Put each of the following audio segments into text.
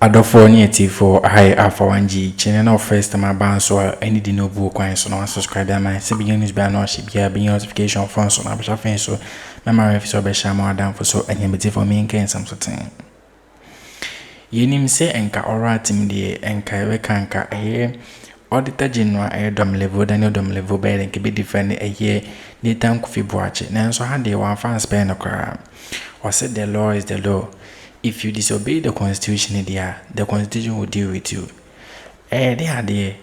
Adofo ni etifo hi Alpha OneTV channel no first time ban so any di no bu kwan so no subscribe am say begin news be no ship here be notification phone so na be fan so memory so be share more down for so any beti for me nken sam so ten yenim say enka oral team de enka we kanka auditor general Dumelevo Dumelevo be den ke be defend ni tank fi boache na so ha de wan fan spend no kra or say the law is the law. If you disobey the Constitution, the Constitution will deal with you. They are the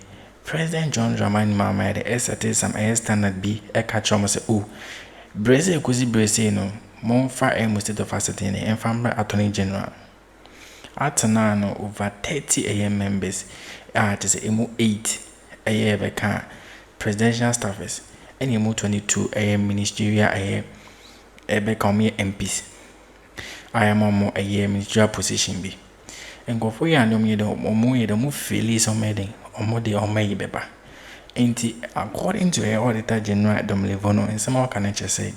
President John Dramani Mahama, the SRT, some standard B, catch almost say, oh, Prez Kusi no, more far state of ascertain and family attorney general. At now, over 30 AM members, to say, 8 AM become presidential staffers, and 22 AM ministerial become MPs. I am on a year ministerial position be. And go for ya no me the more feel some meeting or more the or may beba. According to a auditor general Dumelevo and some can say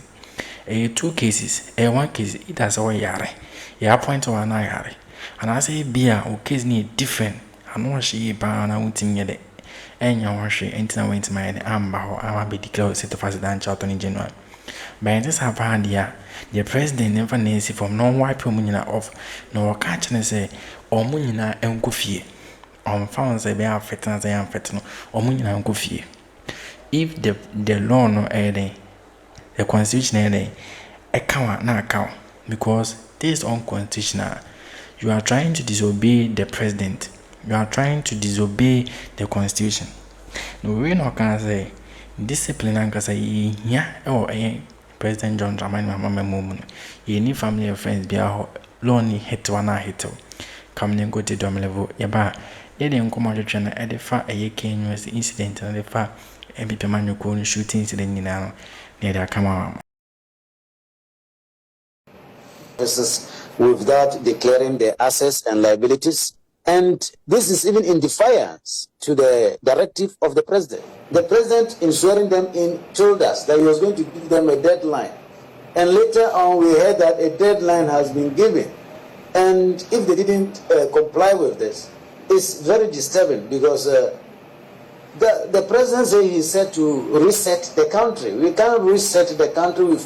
two cases, one case it has all yare. Ya point to an yare. And I say beer or case need different. I know she ban out in yet. And your worship until I went to my amber or I will be declared set of president attorney general. By this have had the president never knows from non wipe munina off no catch and say or munina and coffee on found say be affecting as I am fetting or munina and coffee. If the law no adding the constitution adding a count na count because this is unconstitutional. You are trying to disobey the president, you are trying to disobey the constitution. No we no can say discipline and say yeah or President John Dramani Mahama moment. You need family and friends be a lonely hit one hit. Come and go to Dumelevo. Yaba, ye didn't come out of China at the far a Newz incident and the far and be Pemanu shooting incident now near the Akroma. With that declaring the assets and liabilities. And this is even in defiance to the directive of the president. The president, in swearing them in, told us that he was going to give them a deadline. And later on, we heard that a deadline has been given. And if they didn't comply with this, it's very disturbing because the president said he said to reset the country. We can't reset the country with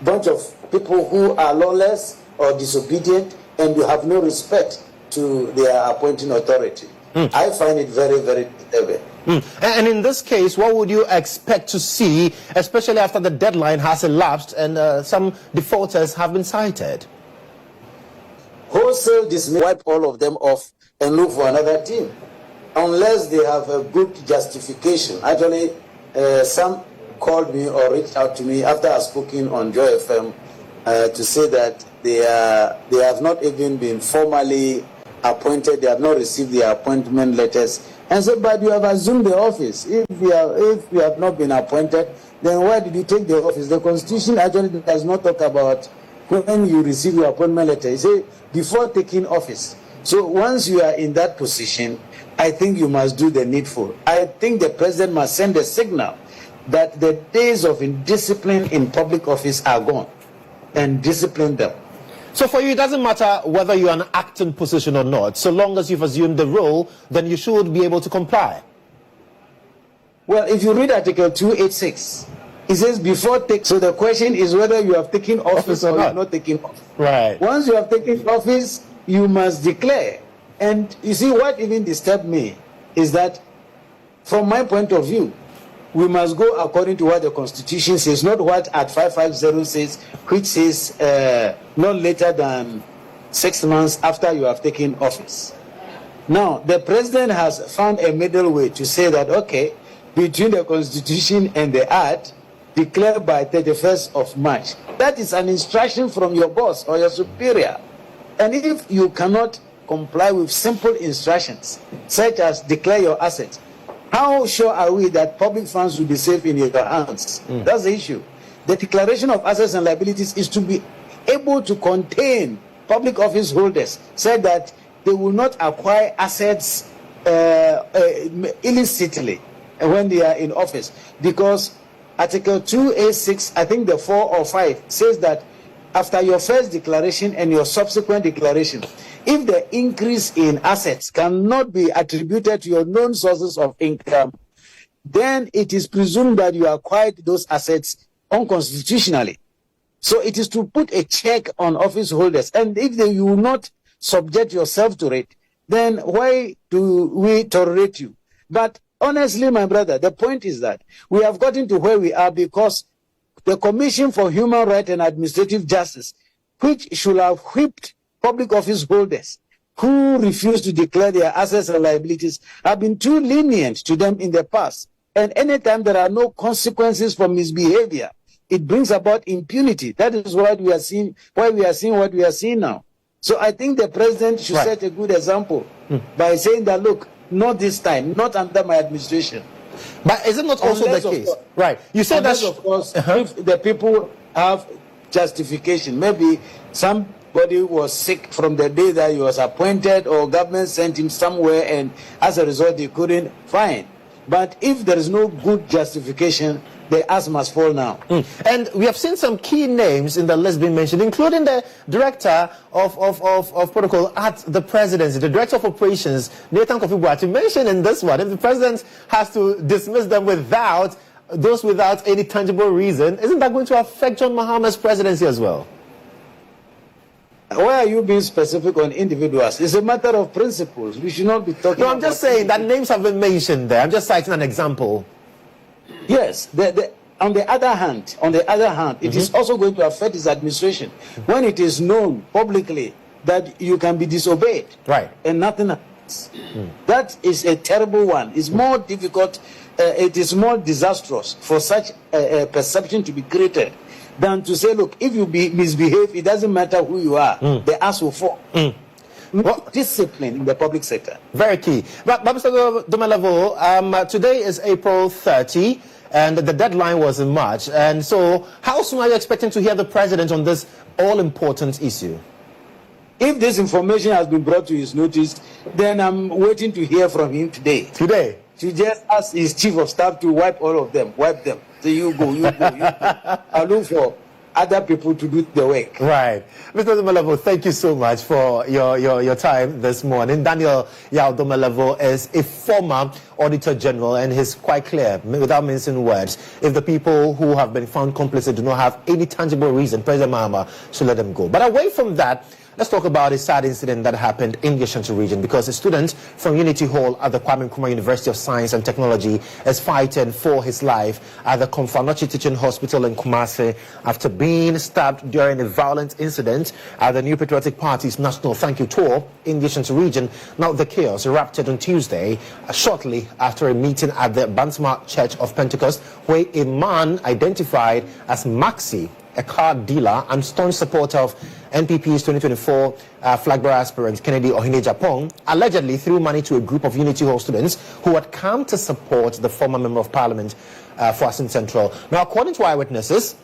a bunch of people who are lawless or disobedient and you have no respect to their appointing authority. I find it very, very disturbing. And in this case, what would you expect to see, especially after the deadline has elapsed and some defaulters have been cited? Wholesale dismiss, wipe all of them off and look for another team, unless they have a good justification. Actually, some called me or reached out to me after I spoken on Joy FM to say that they have not even been formally appointed, they have not received their appointment letters, and said, but you have assumed the office. If you have not been appointed, then why did you take the office? The Constitution actually does not talk about when you receive your appointment letter. It says before taking office. So once you are in that position, I think you must do the needful. I think the president must send a signal that the days of indiscipline in public office are gone, and discipline them. So for you, it doesn't matter whether you're in an acting position or not. So long as you've assumed the role, then you should be able to comply. Well, if you read Article 286, it says before take. So the question is whether you have taken office or you have not taken office. Right. Once you have taken office, you must declare. And you see, what even disturbed me is that, from my point of view, we must go according to what the Constitution says, not what Act 550 says, which says not later than 6 months after you have taken office. Now, the president has found a middle way to say that, okay, between the Constitution and the Act, declare by 31st of March. That is an instruction from your boss or your superior. And if you cannot comply with simple instructions, such as declare your assets, how sure are we that public funds will be safe in your hands? That's the issue. The declaration of assets and liabilities is to be able to contain public office holders, said that they will not acquire assets illicitly when they are in office. Because Article 2A6, I think the 4 or 5, says that after your first declaration and your subsequent declaration, if the increase in assets cannot be attributed to your known sources of income, then it is presumed that you acquired those assets unconstitutionally. So it is to put a check on office holders. And if you will not subject yourself to it, then why do we tolerate you? But honestly, my brother, the point is that we have gotten to where we are because the Commission for Human Rights and Administrative Justice, which should have whipped public office holders who refuse to declare their assets and liabilities, have been too lenient to them in the past. And anytime there are no consequences for misbehavior, it brings about impunity. That is what we are seeing, why we are seeing what we are seeing now. So I think the president should set a good example by saying that, look, not this time, not under my administration. But is it not also the case? Right. You said that, of course, if the people have justification, maybe somebody was sick from the day that he was appointed, or government sent him somewhere, and as a result, they couldn't, fine. But if there is no good justification, the ass must fall now. And we have seen some key names in the list being mentioned, including the director of protocol at the presidency, the director of operations, Nathan Kofi Boakye, mentioned in this one. If the president has to dismiss them without any tangible reason, isn't that going to affect John Mahama's presidency as well? Why are you being specific on individuals? It's a matter of principles. We should not be talking about... No, I'm just saying that names have been mentioned there. I'm just citing an example. Yes. On the other hand, it is also going to affect his administration when it is known publicly that you can be disobeyed. Right. And nothing happens. That is a terrible one. It's more difficult, it is more disastrous for such a perception to be created than to say, look, if you misbehave, it doesn't matter who you are, the ass will fall. Well, discipline in the public sector. Very key. But Mr. Dumelevo, today is April 30, and the deadline was in March. And so, how soon are you expecting to hear the president on this all-important issue? If this information has been brought to his notice, then I'm waiting to hear from him today. Today? To just ask his chief of staff to wipe all of them. Wipe them. So you go. I'll look for other people to do the work. Right. Mr. Dumelevo, thank you so much for your time this morning. Daniel Yao Dumelevo is a former Auditor General, and he's quite clear, without mincing words, if the people who have been found complicit do not have any tangible reason, President Mahama should let them go. But away from that, let's talk about a sad incident that happened in the Ashanti region, because a student from Unity Hall at the Ꞙumēhnā University of Science and Technology is fighting for his life at the Konfanochi Teaching Hospital in Kumasi after being stabbed during a violent incident at the New Patriotic Party's National Thank You Tour in the Ashanti region. Now, the chaos erupted on Tuesday, shortly after a meeting at the Bantama Church of Pentecost, where a man identified as Maxi, a car dealer and staunch supporter of NPP's 2024 flag bearer aspirant Kennedy Ohinejapong, allegedly threw money to a group of Unity Hall students who had come to support the former Member of Parliament for Asin Central. Now, according to eyewitnesses,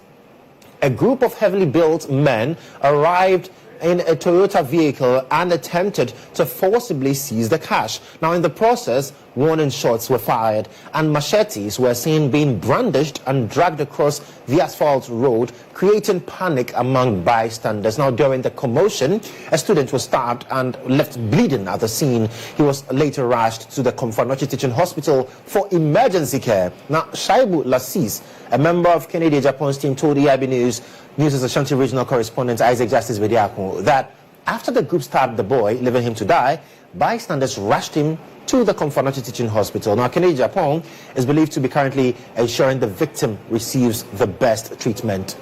a group of heavily built men arrived in a Toyota vehicle and attempted to forcibly seize the cash. Now, in the process, warning shots were fired and machetes were seen being brandished and dragged across the asphalt road, creating panic among bystanders. Now, during the commotion, a student was stabbed and left bleeding at the scene. He was later rushed to the Konfanochi Teaching Hospital for emergency care. Now, Shaibu Lassis, a member of Kennedy Japan's team, told EIB Newz's Ashanti regional correspondent Isaac Justice Bediako that after the group stabbed the boy, leaving him to die, bystanders rushed him to the Konfanochi Teaching Hospital. Now, Kennedy Japan is believed to be currently ensuring the victim receives the best treatment.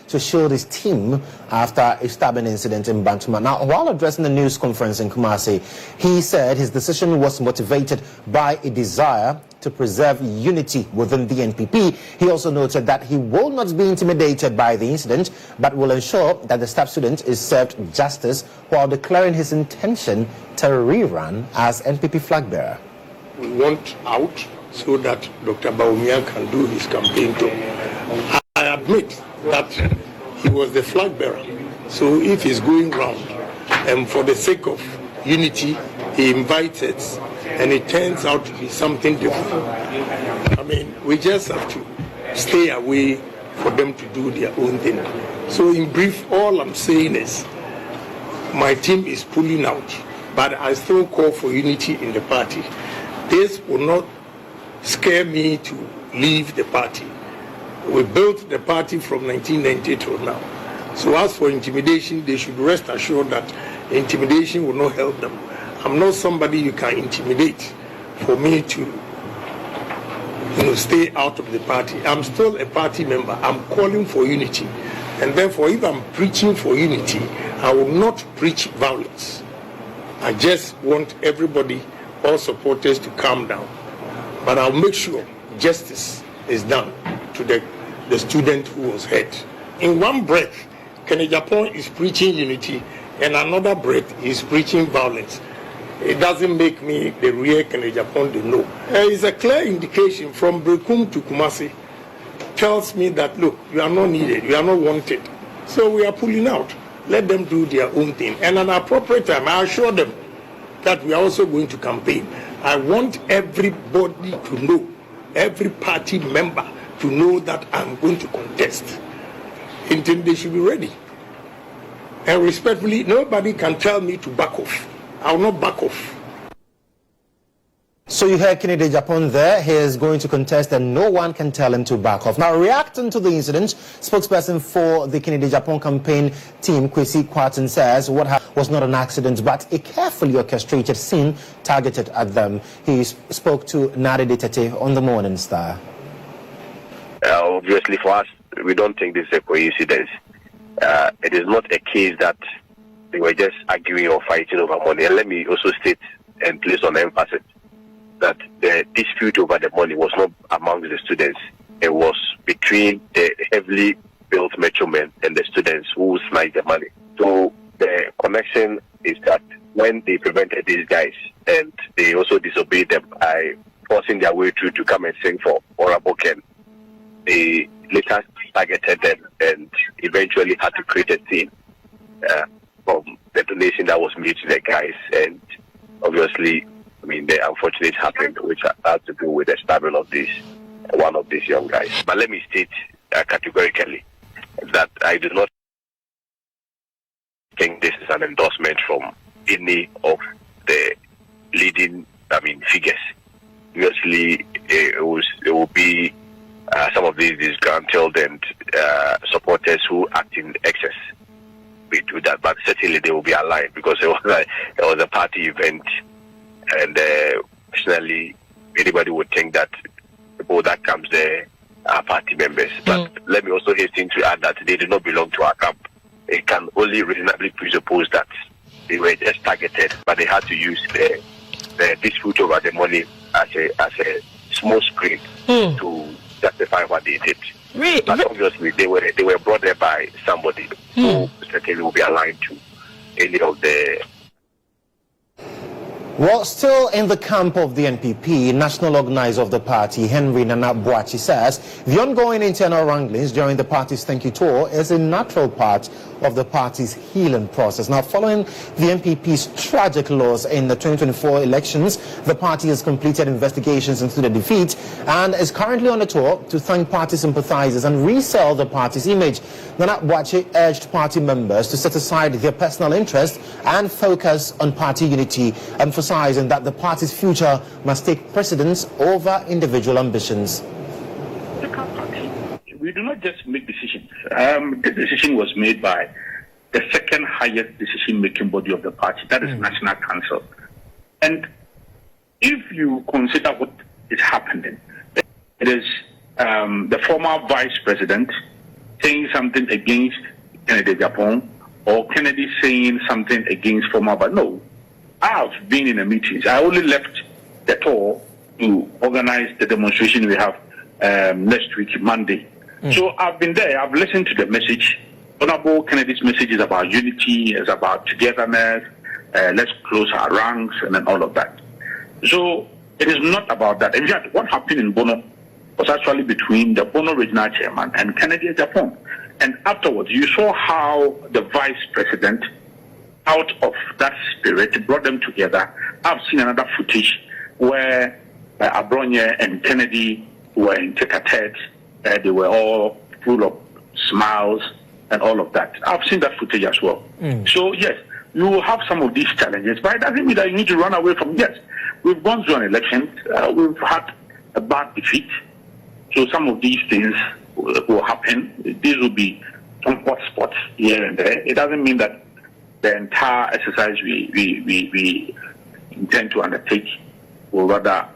To shield his team after a stabbing incident in Bantama. Now, while addressing the news conference in Kumasi, he said his decision was motivated by a desire to preserve unity within the NPP. He also noted that he will not be intimidated by the incident, but will ensure that the staff student is served justice, while declaring his intention to rerun as NPP flag bearer. We want out so that Dr. Ꞙumēհā can do his campaign too. I admit that he was the flag bearer. So if he's going round, and for the sake of unity, he invited and it turns out to be something different. I mean, we just have to stay away for them to do their own thing. So in brief, all I'm saying is my team is pulling out, but I still call for unity in the party. This will not scare me to leave the party. We built the party from 1990 till now. So as for intimidation, they should rest assured that intimidation will not help them. I'm not somebody you can intimidate for me to stay out of the party. I'm still a party member. I'm calling for unity. And therefore, if I'm preaching for unity, I will not preach violence. I just want everybody, all supporters, to calm down. But I'll make sure justice is done to the student who was hurt. In one breath, Kennedy Japan is preaching unity, and another breath is preaching violence. It doesn't make me the real Kennedy Japan they know. It's a clear indication from Brekum to Kumasi. Tells me that, look, you are not needed, you are not wanted. So we are pulling out. Let them do their own thing. And at an appropriate time, I assure them that we are also going to campaign. I want everybody to know, every party member to know that I'm going to contest. Until they should be ready. And respectfully, nobody can tell me to back off. I will not back off. So you heard Kennedy Japan there. He is going to contest and no one can tell him to back off. Now, reacting to the incident, spokesperson for the Kennedy Japan campaign team, Kesi, says what was not an accident but a carefully orchestrated scene targeted at them. He spoke to Nadi Tete on the Morning Star. Obviously for us, we don't think this is a coincidence. It is not a case that they were just arguing or fighting over money. And let me also state and place on emphasis that the dispute over the money was not among the students. It was between the heavily built metro men and the students who snatched the money. So the connection is that when they prevented these guys and they also disobeyed them by forcing their way through to come and sing for Honorable Ken, they later targeted them and eventually had to create a scene from the donation that was made to the guys. And obviously, I mean, the unfortunate happened, which has to do with the stabbing of one of these young guys. But let me state categorically that I do not think this is an endorsement from any of the leading, figures. Obviously, it will be some of these disgruntled and supporters who act in excess. We do that, but certainly they will be aligned because it was a party event, and personally, anybody would think that people that comes there are party members. But let me also hasten to add that they do not belong to our camp. It can only reasonably presuppose that they were just targeted, but they had to use the dispute over the money as a small screen to justify what they did. But obviously they were brought there by somebody who certainly will be aligned to any of the. Well, still in the camp of the NPP, national organizer of the party, Henry Nana Boachi, says the ongoing internal wranglings during the party's thank you tour is a natural part of the party's healing process. Now, following the NPP's tragic loss in the 2024 elections, the party has completed investigations into the defeat and is currently on a tour to thank party sympathizers and resell the party's image. Nana Boachi urged party members to set aside their personal interest and focus on party unity, emphasizing that the party's future must take precedence over individual ambitions. We do not just make decisions. This decision was made by the second highest decision-making body of the party, that is National Council. And if you consider what is happening, it is the former vice president saying something against Kennedy Japan, or Kennedy saying something against former, but no. I've been in the meetings. I only left the tour to organize the demonstration we have next week, Monday. So I've been there. I've listened to the message. Honorable Kennedy's message is about unity, is about togetherness, let's close our ranks, and then all of that. So it is not about that. In fact, what happened in Bono was actually between the Bono regional chairman and Kennedy Japan. And afterwards, you saw how the vice president, out of that spirit, brought them together. I've seen another footage where Abronye and Kennedy were in tete-a-tete. They were all full of smiles and all of that. I've seen that footage as well. So yes, you will have some of these challenges, but it doesn't mean that you need to run away from. Yes, we've gone through an election. We've had a bad defeat. So some of these things will happen. These will be some hot spots here and there. It doesn't mean that the entire exercise we intend to undertake will rather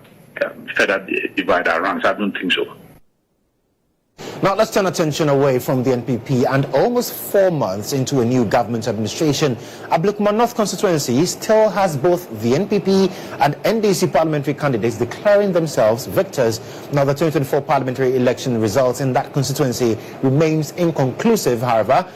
further divide our ranks. I don't think so. Now let's turn attention away from the NPP, and almost 4 months into a new government administration, Ablekuma North Constituency still has both the NPP and NDC parliamentary candidates declaring themselves victors. Now the 2024 parliamentary election results in that constituency remains inconclusive. However,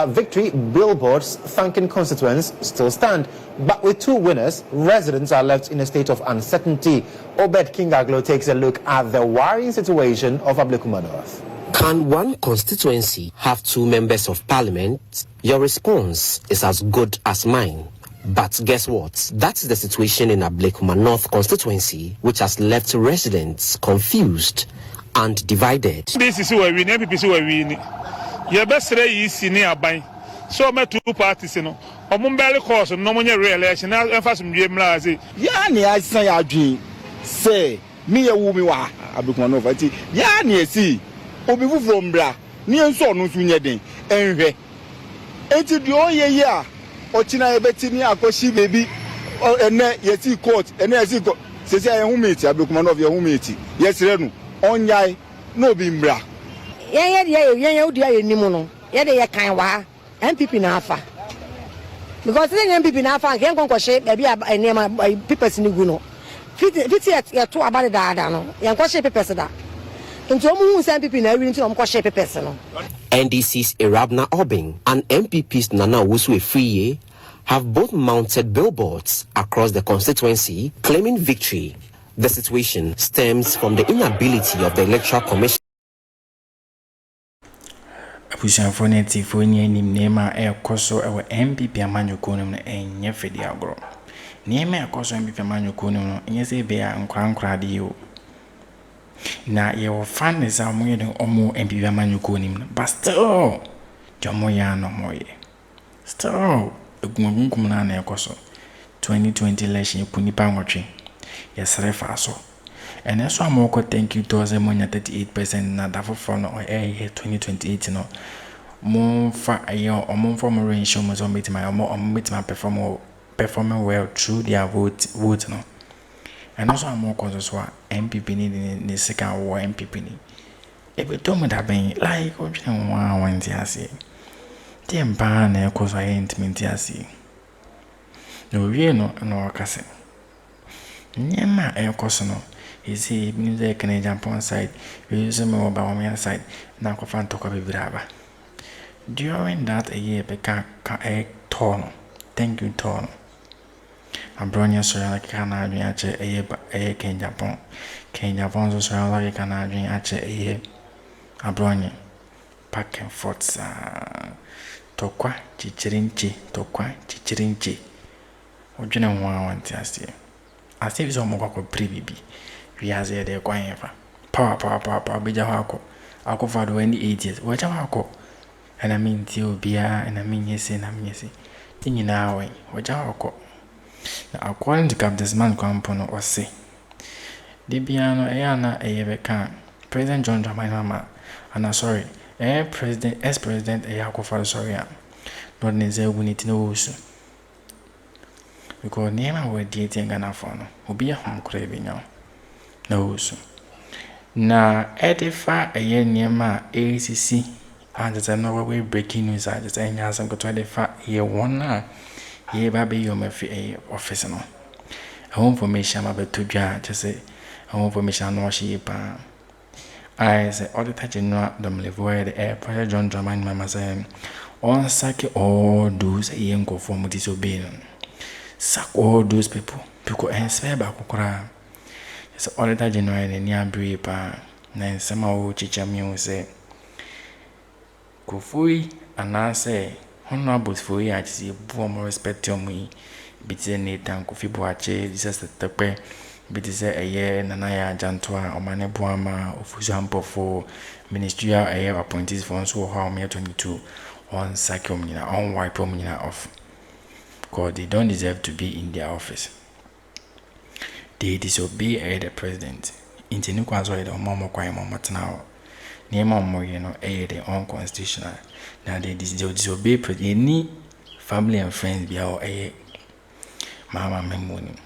victory billboards thanking constituents still stand. But with 2 winners, residents are left in a state of uncertainty. Obed Kingaglo takes a look at the worrying situation of Ablekuma North. Can one constituency have 2 members of parliament? Your response is as good as mine. But guess what? That's the situation in Ablekuma North constituency, which has left residents confused and divided. This is where we need NPP. Your best is in nearby. So my 2 parties, you know. Omumbele course, no one re-election. I'll first dream lazy. Yani I say a dream. Say me a woman wa Ablekuma North. Yani see. Obi from bra. Ni enso no sunye den. Enhwe. Enti di oye ya. Ochina ebeti ni akoshi baby. Ene yesi court. Ene yesi court. Sese ya humeti Ablekuma North ya humeti. Yesire no. Onyai no bi mbra. Ye udi aye nimu no. Ye de ye kan wa. NPP na afa. Because the NPP na afa ken kon kwhye baby enema papers ni gu no. Fiti ya to abade daada no. Ye kwhye papers da. NDC's Irabna Obing and MPP's Nana Wusu have both mounted billboards across the constituency claiming victory. The situation stems from the inability of the Electoral Commission. Abusuafoneti foni anim nema ekoso ewe MPP amanyoko no enye fedi agro. Nema ekoso MPP amanyoko no enye se be a nkra de yo. Na ye wo fan is amoye de omo MPP amanyoko nim, but still jomo ya no moye. Still egungun na na ekoso 2020 election punipa nwotwe yesere fa so. And that's why I'm going to thank you to 38% na da for no 2028 no more for a year or more for more range show must meet my performing well through their vote no. And also I'm more conscious what MPP need in the second war MPP need. If you told me that being like what you want to say, the empire na cause I ain't meant to see. No we no kase. Nyema e cause no. You see, music can jump on side, we use them over on my side, now go fan talk about Brava. During that a year, became a torn. Thank you, torn. I'm bringing so like Canadian at a year, a Ken Japan. Ken Japan so like Canadian at a year. I'm bringing back and forth. Tokwa, chichirinchi, chichirinchi. What you know, want to say? I say it's almost like a pre-baby. We has a day going ever. Power, bija wako. Ako for the 80s. Wacha wako. And I mean, Tibia, and I mean, yes, and I mean, yes. Thing in our way. Wacha wako. Now, according to Captain's man, component or say, the piano, Ayana, Ayabeka, President John Mahama, and I'm sorry, President, ex-President, Ayako for the sorry. Not necessarily we need to know. Because name our dating and a phone will be a home craving now. No, so na edify a year near my ACC and there's another way breaking news. I just ain't has some good 25 year one now. Ye baby, you may feel a officer. No, a home formation about to judge, just say a home formation no sheep. I say, all the touching not Dumelevo, the air, John Drummond, Mamma saying, on SឍCK all those a young conform disobeying. Sack all those people, because I swear back. So all that January and near Brepa, then somehow Chichami say, Kufui, and I say, Honorable Fui, I see, more respect to me, between it and Kofi Boache, this is the Tepe, Bit is a year Nanaya Jantua or Mane Buama or for example for ministerial appointees for so how May 22 on SឍCK on wipe off. Because they don't deserve to be in their office. They disobey the president. Intinu kwazo the omomo kwa imomo now. Name more the unconstitutional. Now they disobey any family and friends be our Mahama memoni.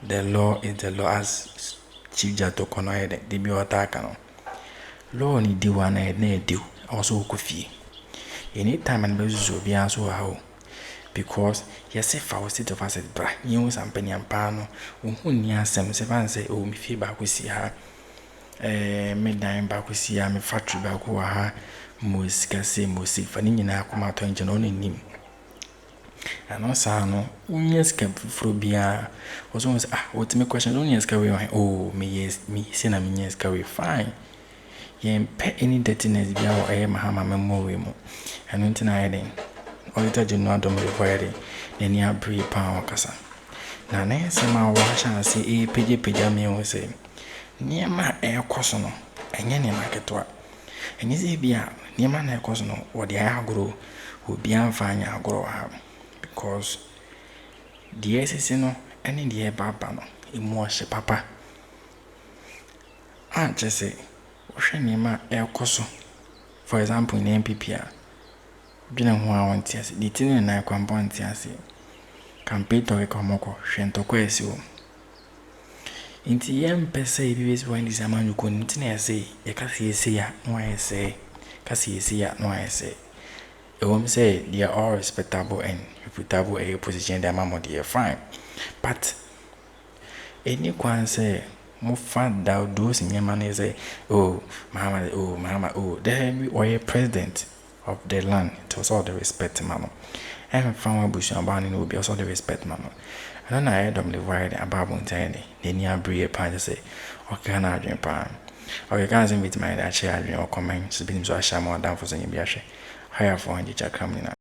The law is the law as Chief Jato Konoede, the Biotakano. Law ni do one ne do, also coffee. Anytime and bezos will be answer how. Because yes, if I was state of asset bra, you and penny and pano, who near some seven say, oh, me feel back with see her. Midnight back with see her, me factory back who are most Kesi, most if an Indian Akroma to engine only him. And also, no, yes, kept through beer was always what me question only as carry oh, me yes, me send a yes carry fine. Ye pet any dirtiness be our Mahama memorial, and until I then. Auditor General Dumelevo, then you have pre power cassa. Now, next time wash and say, pija me will say, near my air cosono, and any market work. And is it be out near my air cosono, or the air grow will be unfine our grow up. Because the SSNO and in the air babano, in wash papa. Aunt just say, washing near my air coso. For example, in MPPR. Bina ho a wonte ase di tini na kwampo wonte ase campaign to rekomoko hwento kwesi wo inti yem pese ibis when this amanu ko ntini ase ye kasi ese ya no ese kasi ese ya no ese say they are all respectable and reputable a position that mama they are fine but any kwan say mo fan down those nyama say oh Mahama oh there we president of the land, it was all the respect, mama. And found bush and barney will be also the respect, mama. And then I had Dumelevo about Montaigne, the near brie pan to say, okay, can I drink pan? Or you can't invite my that share or comment, so being so I shall more down for saying Biashe. Higher for 100 Akroma.